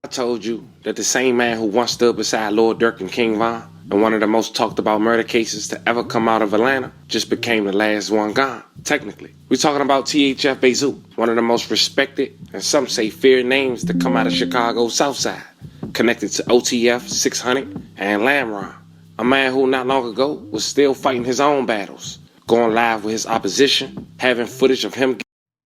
I told you that the same man who once stood beside Lord Durk and King Von in one of the most talked about murder cases to ever come out of Atlanta just became the last one gone, technically. We're talking about THF Bayzoo, one of the most respected and some say feared names to come out of Chicago's South Side, connected to OTF 600 and Lamron. A man who not long ago was still fighting his own battles, going live with his opposition, having footage of him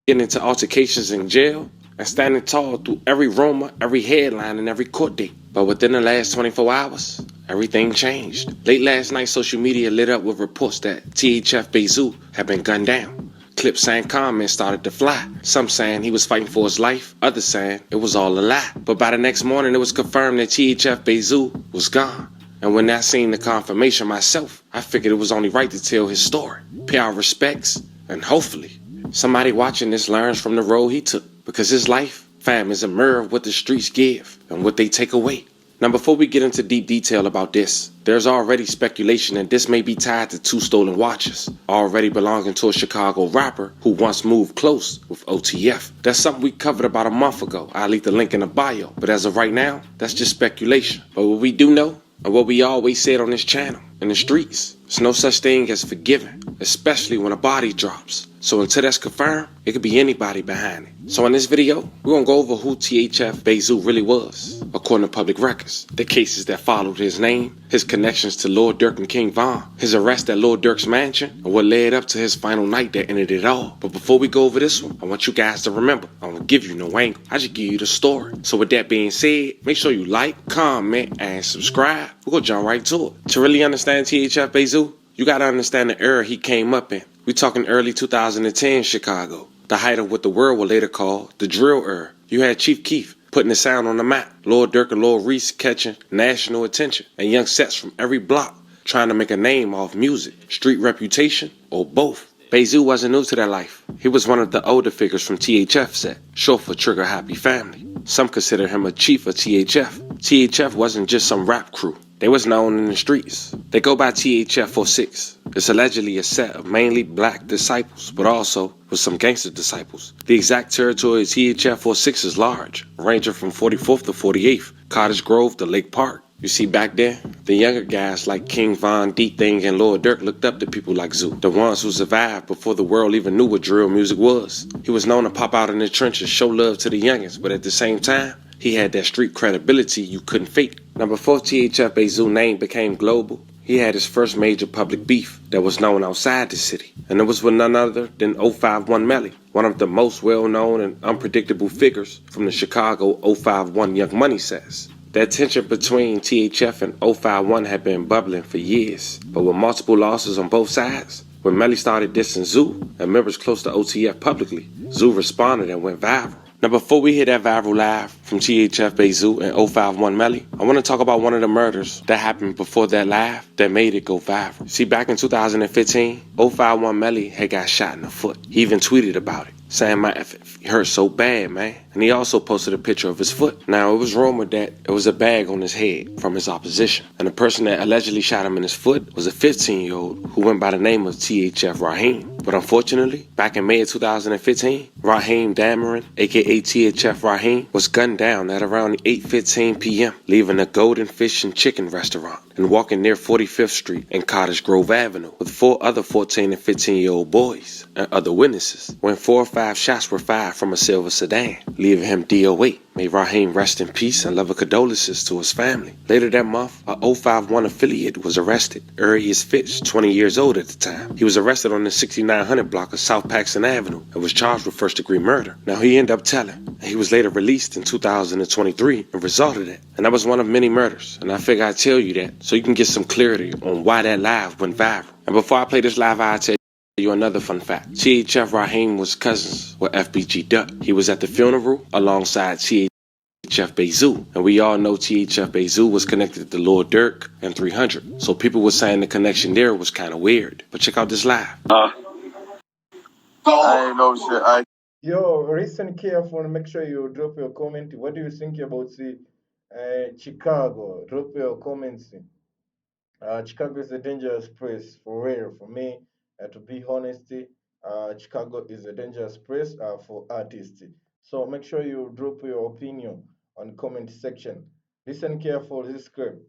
getting into altercations in jail, and standing tall through every rumor, every headline, and every court date. But within the last 24 hours, everything changed. Late last night, social media lit up with reports that THF Bayzoo had been gunned down. Clips saying comments started to fly. Some saying he was fighting for his life, others saying it was all a lie. But by the next morning, it was confirmed that THF Bayzoo was gone. And when I seen the confirmation myself, I figured it was only right to tell his story, pay our respects, and hopefully somebody watching this learns from the road he took. Because his life, fam, is a mirror of what the streets give and what they take away. Now, before we get into deep detail about this, there's already speculation that this may be tied to two stolen watches, already belonging to a Chicago rapper who once moved close with OTF. That's something we covered about a month ago. I'll leave the link in the bio. But as of right now, that's just speculation. But what we do know, and what we always said on this channel, in the streets, there's no such thing as forgiving, especially when a body drops. So until that's confirmed, it could be anybody behind it. So in this video, we're going to go over who THF Bayzoo really was, according to public records, the cases that followed his name, his connections to Lord Durk and King Von, his arrest at Lord Durk's mansion, and what led up to his final night that ended it all. But before we go over this one, I want you guys to remember, I don't give you no angle, I just give you the story. So with that being said, make sure you like, comment, and subscribe. We're going to jump right to it. To really understand THF Bayzoo, you gotta understand the era he came up in. We talking early 2010 Chicago, the height of what the world would later call the drill era. You had Chief Keef putting the sound on the map, Lord Durk and Lord Reese catching national attention, and young sets from every block trying to make a name off music, street reputation, or both. Bayzoo wasn't new to that life. He was one of the older figures from THF set, short for Trigger Happy Family. Some consider him a chief of THF. THF wasn't just some rap crew. They was known in the streets. They go by THF 46. It's allegedly a set of mainly black disciples, but also with some gangster disciples. The exact territory of THF 46 is large, ranging from 44th to 48th, Cottage Grove to Lake Park. You see, back then, the younger guys like King Von, D-Thing, and Lord Durk looked up to people like Zoo, the ones who survived before the world even knew what drill music was. He was known to pop out in the trenches, show love to the youngins, but at the same time, he had that street credibility you couldn't fake. Now, before THF Bayzoo name became global, he had his first major public beef that was known outside the city, and it was with none other than 051 Melly, one of the most well-known and unpredictable figures from the Chicago 051 Young Money sets. That tension between THF and 051 had been bubbling for years, but with multiple losses on both sides, when Melly started dissing Zoo and members close to OTF publicly, Zoo responded and went viral. Now, before we hear that viral live from THF Bayzoo and 051 Melly, I want to talk about one of the murders that happened before that live that made it go viral. See, back in 2015, 051 Melly had got shot in the foot. He even tweeted about it, saying my it hurt so bad, man. And he also posted a picture of his foot. Now, it was rumored that it was a bag on his head from his opposition. And the person that allegedly shot him in his foot was a 15-year-old who went by the name of THF Raheem. But unfortunately, back in May of 2015, Raheem Dameron, aka THF Raheem, was gunned down at around 8:15 p.m., leaving a Golden Fish and Chicken restaurant and walking near 45th Street and Cottage Grove Avenue with 4 other 14 and 15-year-old boys and other witnesses when 4 or 5 shots were fired from a silver sedan, leaving him DOA. May Raheem rest in peace and love condolences to his family. Later that month, a 051 affiliate was arrested, Arias Fitch, 20 years old at the time. He was arrested on the 6900 block of South Paxton Avenue and was charged with first-degree murder. Now, he ended up telling, and he was later released in 2023 and result of that. And that was one of many murders, and I figure I'd tell you that so you can get some clarity on why that live went viral. And before I play this live, I'll tell you another fun fact. THF Raheem was cousins with FBG Duck. He was at the funeral alongside THF Bayzoo, and we all know THF Bayzoo was connected to Lord Durk and 300, so people were saying the connection there was kind of weird. But check out this live. I ain't no shit. Yo, listen careful and make sure you drop your comment. What do you think about the Chicago? Drop your comments. Chicago is a dangerous place for real. For me, to be honest, Chicago is a dangerous place for artists. So make sure you drop your opinion on comment section. Listen careful this script.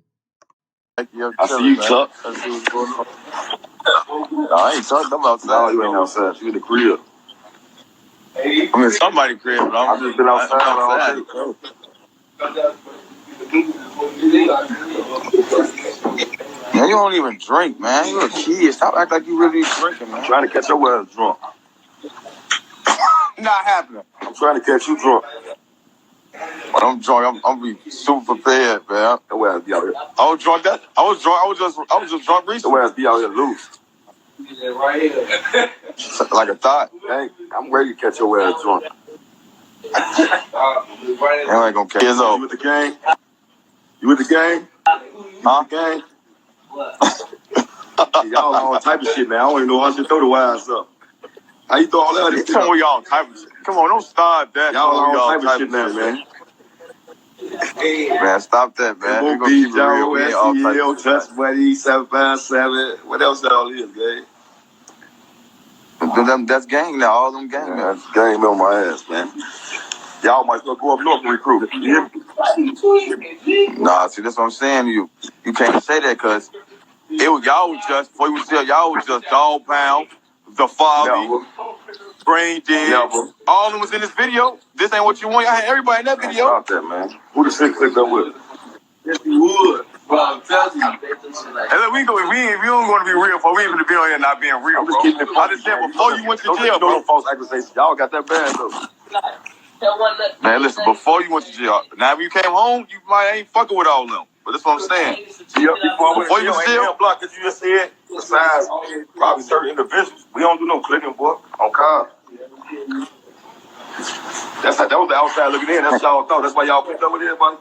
I see you, Chuck. I see what's going on. I ain't talking. I'm outside. No, you ain't outside. You in the crib. I'm in somebody's crib, but I'm just been outside all day. Man, you don't even drink, man. You're a kid. Stop acting like you really drinking, man. I'm trying to catch your ass drunk. Not happening. I'm trying to catch you drunk. When I'm drunk, I'm be super prepared, man. Your ass be out here. I was drunk. I was just drunk recently. Your ass be out here loose. Right here. Like a thought. Hey, I'm ready to catch your ass drunk. I ain't gonna catch you. You with the gang? You with the gang? Huh? Gang? Y'all all type of shit, man. I don't even know how to throw the ass up. How you throw all that shit? Come on, y'all type of shit. Come on, don't start that. Y'all all type of shit now, man. Man, stop that, man. We're gonna keep it real. We ain't all type of shit. Touch Buddy, 757. What else y'all is, gang? That's gang now. All them gang members. That's gang on my ass, man. Y'all might still go up north and recruit. You hear me? Nah, see, that's what I'm saying to you. You can't say that because y'all was just, before you was there, y'all was just Dog Pound, The Foggy, Brain Dead. All of them was in this video. This ain't what you want. I had everybody in that video. Stop that, man. Who the shit clicked up with? Yes, you would. Bro, I'm telling you. And look, we don't want to be real, for we ain't gonna be on here not being real, bro. I just said before you went to jail, bro. No false accusations. Y'all got that bad, though. Man, listen, before you went to jail, now if you came home, you might ain't fucking with all of them. But that's what I'm saying. Before you went to jail, block that you just said, besides probably certain individuals, we don't do no clicking, boy, on cars. That was the outside looking in. That's y'all thought. That's why y'all picked up with everybody.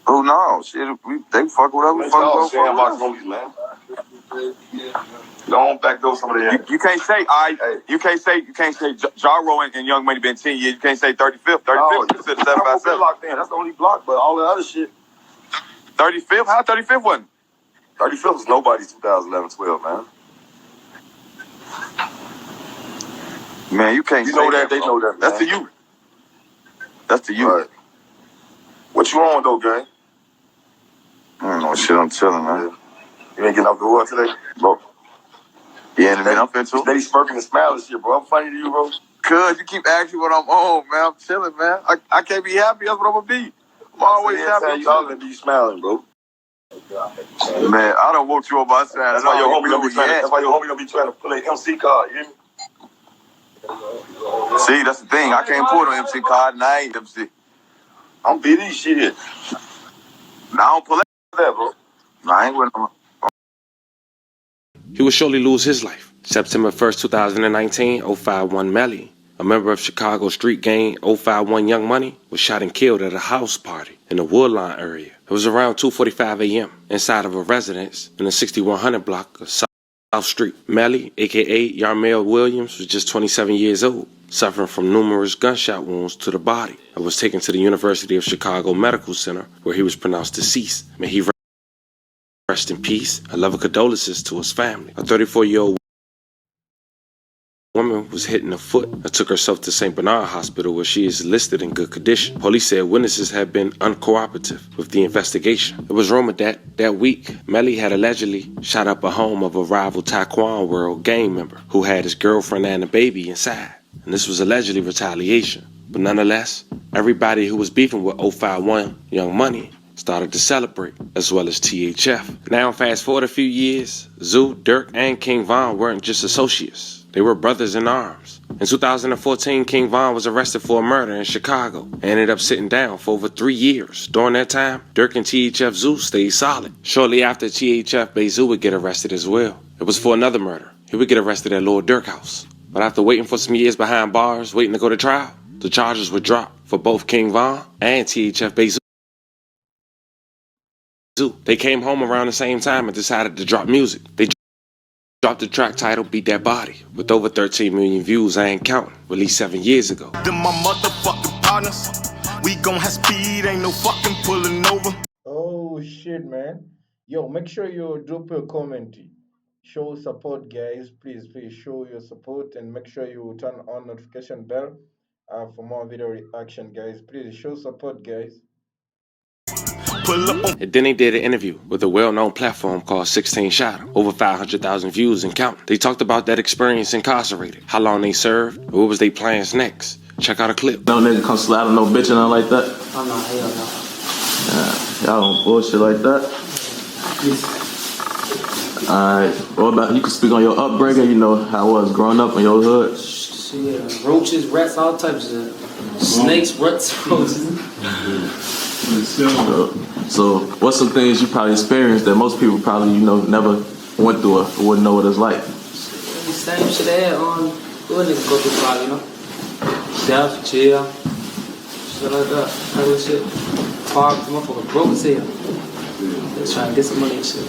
Oh no, shit, they fuck with us. We fuck with homies, man. Don't back those some of the you can't say you can't say Jaro and Young Money been 10 years. You can't say 35th. 35th you said 757. Locked in. That's the only block, but all the other shit. 35th? How 35th wasn't? 35th was nobody's 2011-12, man. Man, you can't. You know that they know that. That's to you. That's to you. Right. What you on though, gang? I don't know shit. I'm chilling, man. You ain't getting off the work today, bro. Yeah, man, I'm finna too. Steady smirking and smiling shit, bro. I'm funny to you, bro. Cuz you keep asking what I'm on, man. I'm chilling, man. I can't be happy. That's what I'm gonna be. I'm always happy. You all gonna be smiling, bro. Man, I don't want you on my side. That's why your homie don't be trying. That's why your homie don't be trying to pull an MC card. You hear me? See, that's the thing. I can't pull no MC card, and I ain't MC. I'm busy shit. Now I don't pull that, bro. Nah, I ain't with him. He would surely lose his life. September 1st, 2019, 051 Melly, a member of Chicago street gang 051 Young Money, was shot and killed at a house party in the Woodlawn area. It was around 2:45 a.m. inside of a residence in the 6100 block of South Street. Melly, a.k.a. Yarmel Williams, was just 27 years old, suffering from numerous gunshot wounds to the body, and was taken to the University of Chicago Medical Center, where he was pronounced deceased. May he rest in peace. I love condolences to his family. A 34-year-old woman was hit in the foot and took herself to St. Bernard Hospital, where she is listed in good condition. Police said witnesses had been uncooperative with the investigation. It was rumored that week, Melly had allegedly shot up a home of a rival Taekwondo World gang member who had his girlfriend and a baby inside. And this was allegedly retaliation. But nonetheless, everybody who was beefing with 051 Young Money started to celebrate, as well as THF. Now, fast forward a few years, Zoo, Durk, and King Von weren't just associates. They were brothers in arms. In 2014, King Von was arrested for a murder in Chicago and ended up sitting down for over 3 years. During that time, Durk and THF Zoo stayed solid. Shortly after, THF Bayzoo would get arrested as well. It was for another murder. He would get arrested at Lord Durk house. But after waiting for some years behind bars, waiting to go to trial, the charges were dropped for both King Von and THF Bayzoo. They came home around the same time and decided to drop music. They dropped the track titled Beat That Body, with over 13 million views, I ain't counting, released 7 years ago. Them my motherfucking partners. We gon' have speed, ain't no fucking pulling over. Oh shit, man. Yo, make sure you drop your comment. Show support, guys. Please show your support and make sure you turn on notification bell for more video reaction, guys. Please show support, guys. Pull up on And then they did an interview with a well-known platform called 16 Shot, over 500,000 views and counting. They talked about that experience incarcerated, how long they served, and what was their plans next. Check out a clip. No nigga come slide on no bitch or nothing like that. Oh no, hell no. Y'all don't bullshit like that. Alright, what about you can speak on your upbringing, you know, how it was growing up in your hood. Shit, roaches, rats, all types of snakes, rats, roaches. So what's some things you probably experienced that most people probably, you know, never went through or wouldn't know what it's like? Same shit they had on. Who niggas go through probably, you know? Death, jail, shit like that. Regular shit. Park, motherfucker broke as hell. They trying to get some money and shit.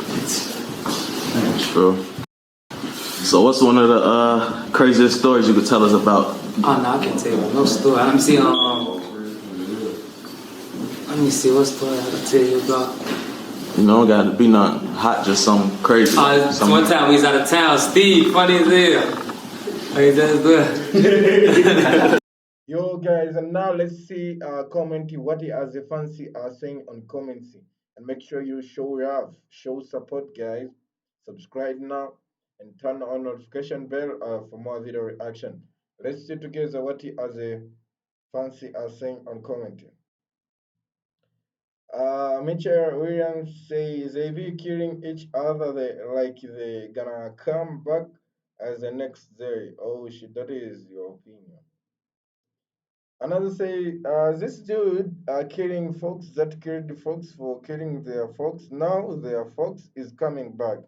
True. So what's one of the craziest stories you could tell us about? Oh no, I can't tell you no story. Let me see what story I can tell you about. You know, it gotta be nothing hot, just something crazy. One time we was out of town, Steve, funny as hell. Hey, that's good. Yo, guys, and now let's see commenting what the as a fancy are saying on commenting, and make sure you show love, show support, guys. Subscribe now and turn on notification bell for more video reaction. Let's see together what the as a fancy are saying on commenting. Mitchell Williams says they be killing each other like they gonna come back as the next day. Oh shit, that is your opinion. Another say, this dude killing folks that killed folks for killing their folks. Now their folks is coming back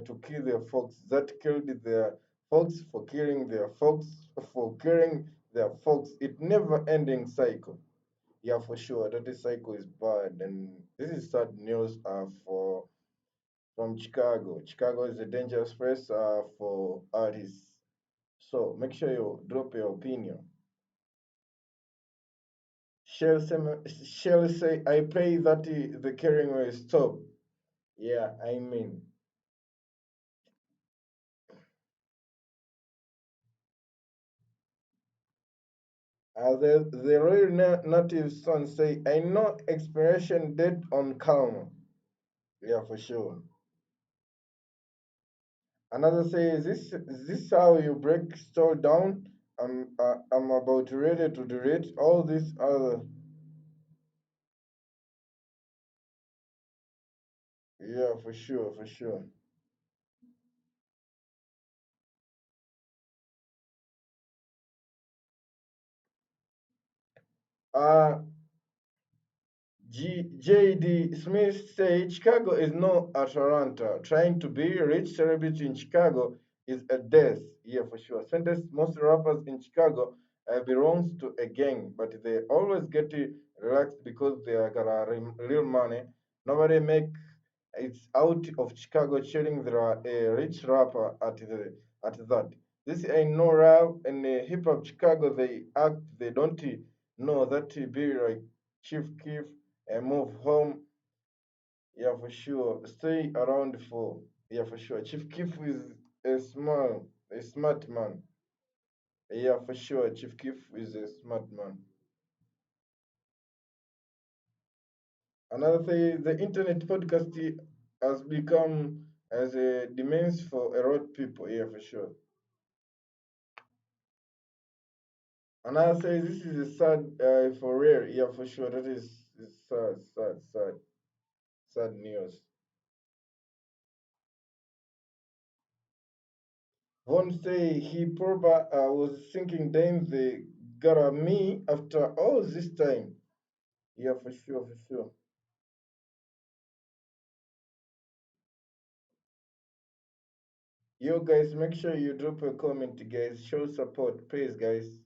to kill their folks that killed their folks for killing their folks for killing their folks. It never ending cycle. Yeah, for sure. That this cycle is bad, and this is sad news for from Chicago. Chicago is a dangerous place for artists. So make sure you drop your opinion. Shall say, I pray that the killing will stop. Yeah, I mean. The real native son say, I know expiration date on karma. Yeah, for sure. Another say, is this how you break store down? I'm about ready to delete all this other. Yeah, for sure, for sure. Uh, J.D. Smith said Chicago is no Atlanta. Trying to be a rich celebrity in Chicago is a death. Yeah, for sure. Sentence most rappers in Chicago belongs to a gang, but they always get relaxed because they are got real money. Nobody make it's out of Chicago chilling. There are a rich rapper at that. This ain't no rap in hip hop Chicago. They act. They don't know that be like Chief Keef and move home. Yeah, for sure. Stay around for. Yeah, for sure. Chief Keef is a smart man. Yeah, for sure. Chief Keef is a smart man. Another thing, the internet podcast has become as a demands for a lot of people. Yeah, for sure. Another say this is a sad for rare. Yeah, for sure. That is sad, sad, sad, sad news. Von say he probably was thinking, damn, they got me after all this time. Yeah, for sure, for sure. Yo, guys, make sure you drop a comment, guys. Show support, please, guys.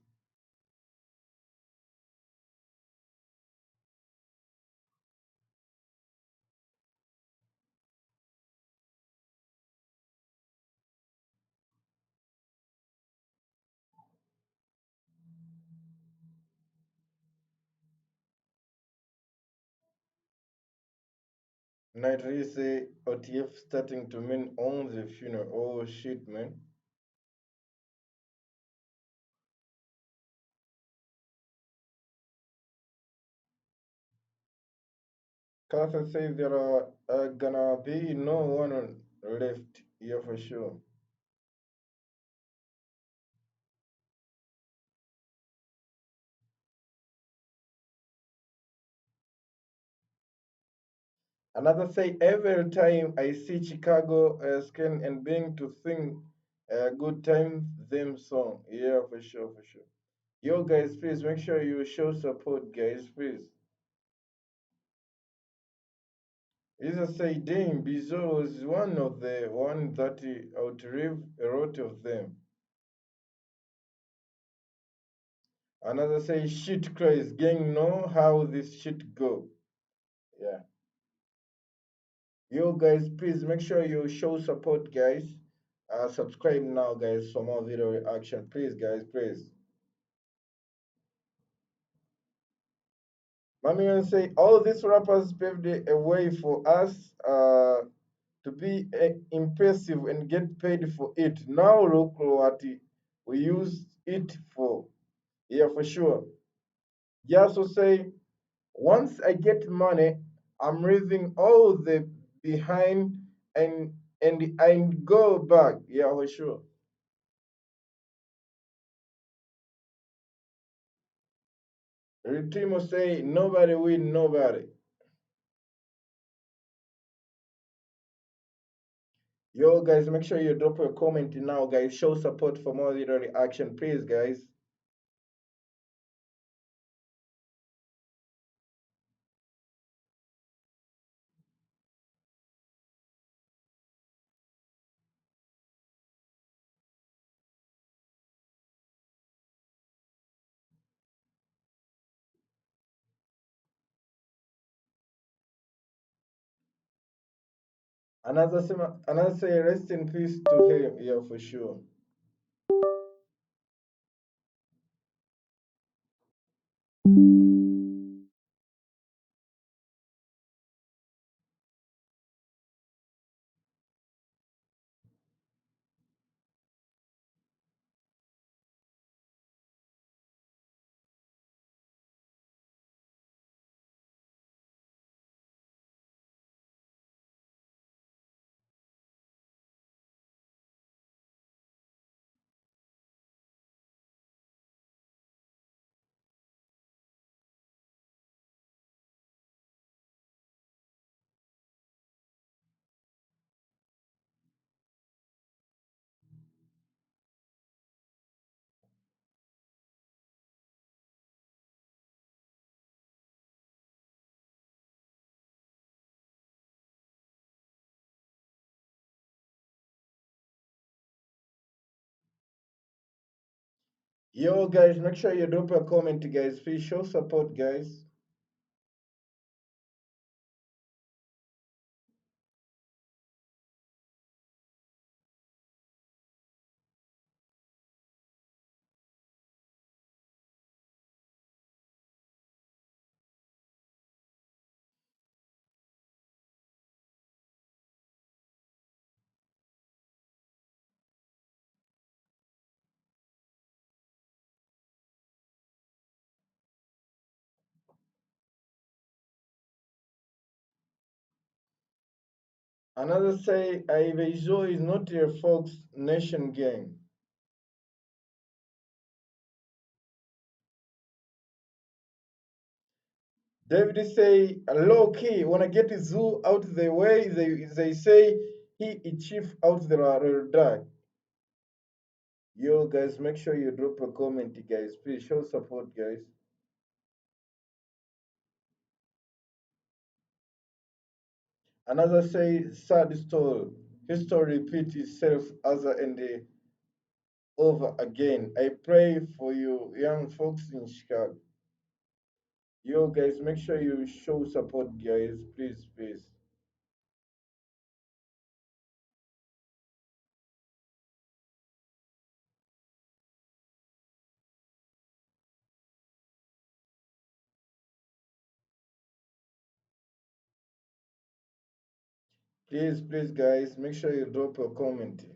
Nigeria say OTF starting to mean on the funeral. Oh shit, man. Carter says there are gonna be no one left here for sure. Another say every time I see Chicago scan and being to sing good time them song. Yeah, for sure, for sure. Yo guys, please make sure you show support, guys, please. Jesus say, dang, Bizarre was one of the one that outlived a lot of them. Another say, shit Christ, gang know how this shit go. Yeah. Yo guys, please make sure you show support, guys. Subscribe now, guys, for more video reaction. Please, guys, please. Mommy will say, all these rappers paved a way for us to be impressive and get paid for it. Now look what we use it for. Yeah, for sure. He also say, once I get money, I'm leaving all the behind and I go back. Yeah, for sure. Ritimo say, nobody win nobody. Yo, guys, make sure you drop a comment now, guys. Show support for more video reaction, please, guys. Another say, rest in peace to him. Yeah, for sure. Yo, guys, make sure you drop a comment, guys. Please show support, guys. Another say, Ivezo is not a Fox Nation gang. David say, low key, when I get the zoo out the way, they say he is chief out the dark. Yo, guys, make sure you drop a comment, guys. Please show support, guys. Another say, sad story. History repeats itself as and over again. I pray for you, young folks in Chicago. Yo, guys, make sure you show support, guys. Please, please. Please, please, guys, make sure you drop a comment.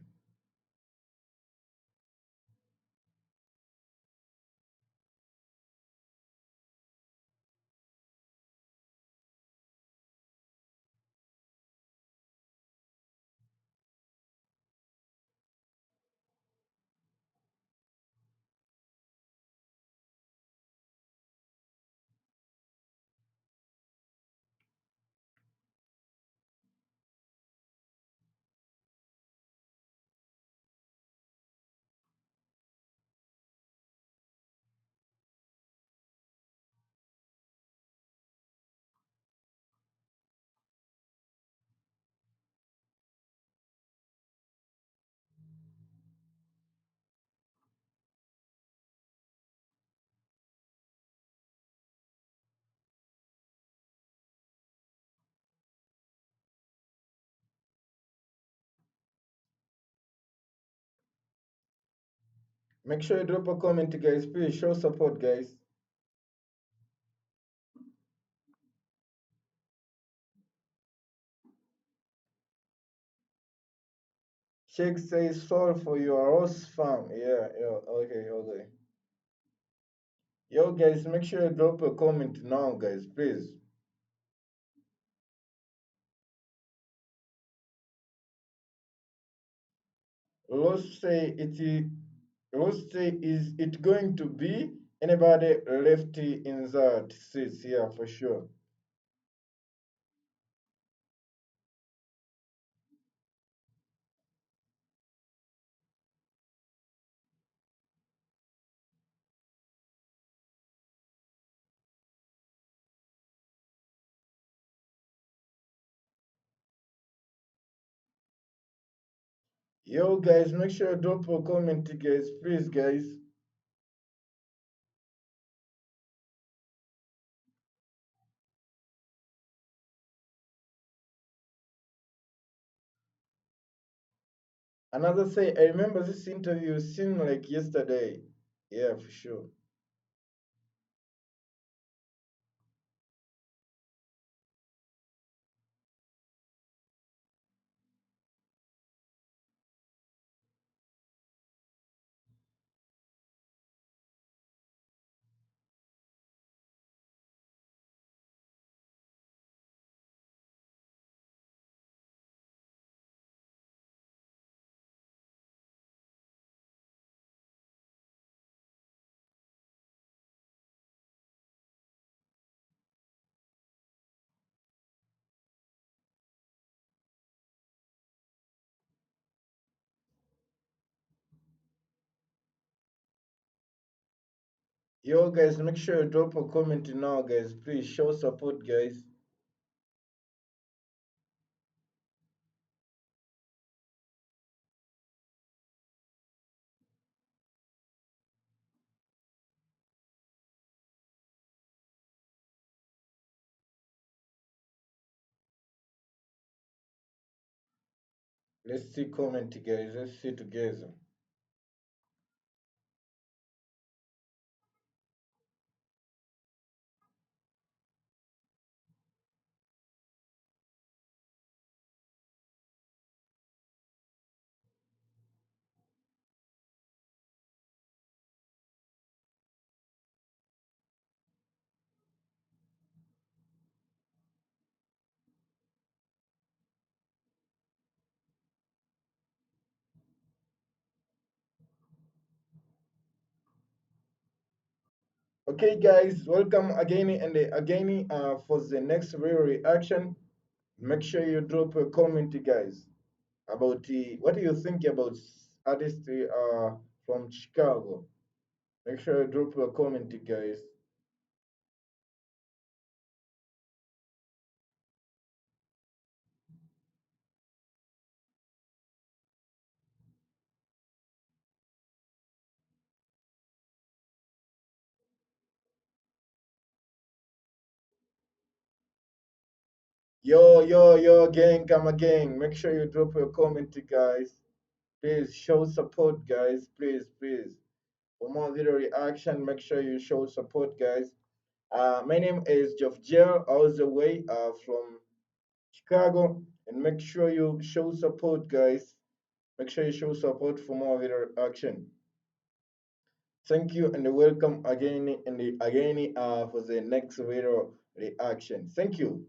Make sure you drop a comment, guys. Please show support, guys. Sheikh says sorry for your host fam. Yeah, okay, okay. Yo, guys, make sure you drop a comment now, guys, please. Let's say, is it going to be anybody lefty in that seats? Yeah, for sure. Yo, guys, make sure you drop a comment, guys, please, guys. Another say, I remember this interview seemed like yesterday. Yeah, for sure. Yo, guys, make sure you drop a comment now, guys. Please show support, guys. Let's see comment, guys. Let's see together. Okay, guys, welcome again and again for the next video reaction. Make sure you drop a comment, guys, about what do you think about artists from Chicago. Make sure you drop a comment, guys. Yo, gang, come again. Make sure you drop a comment, guys. Please show support, guys. Please. For more video reaction, make sure you show support, guys. My name is Jeff Gel, all the way from Chicago, and make sure you show support, guys. Make sure you show support for more video reaction. Thank you and welcome again and again for the next video reaction. Thank you.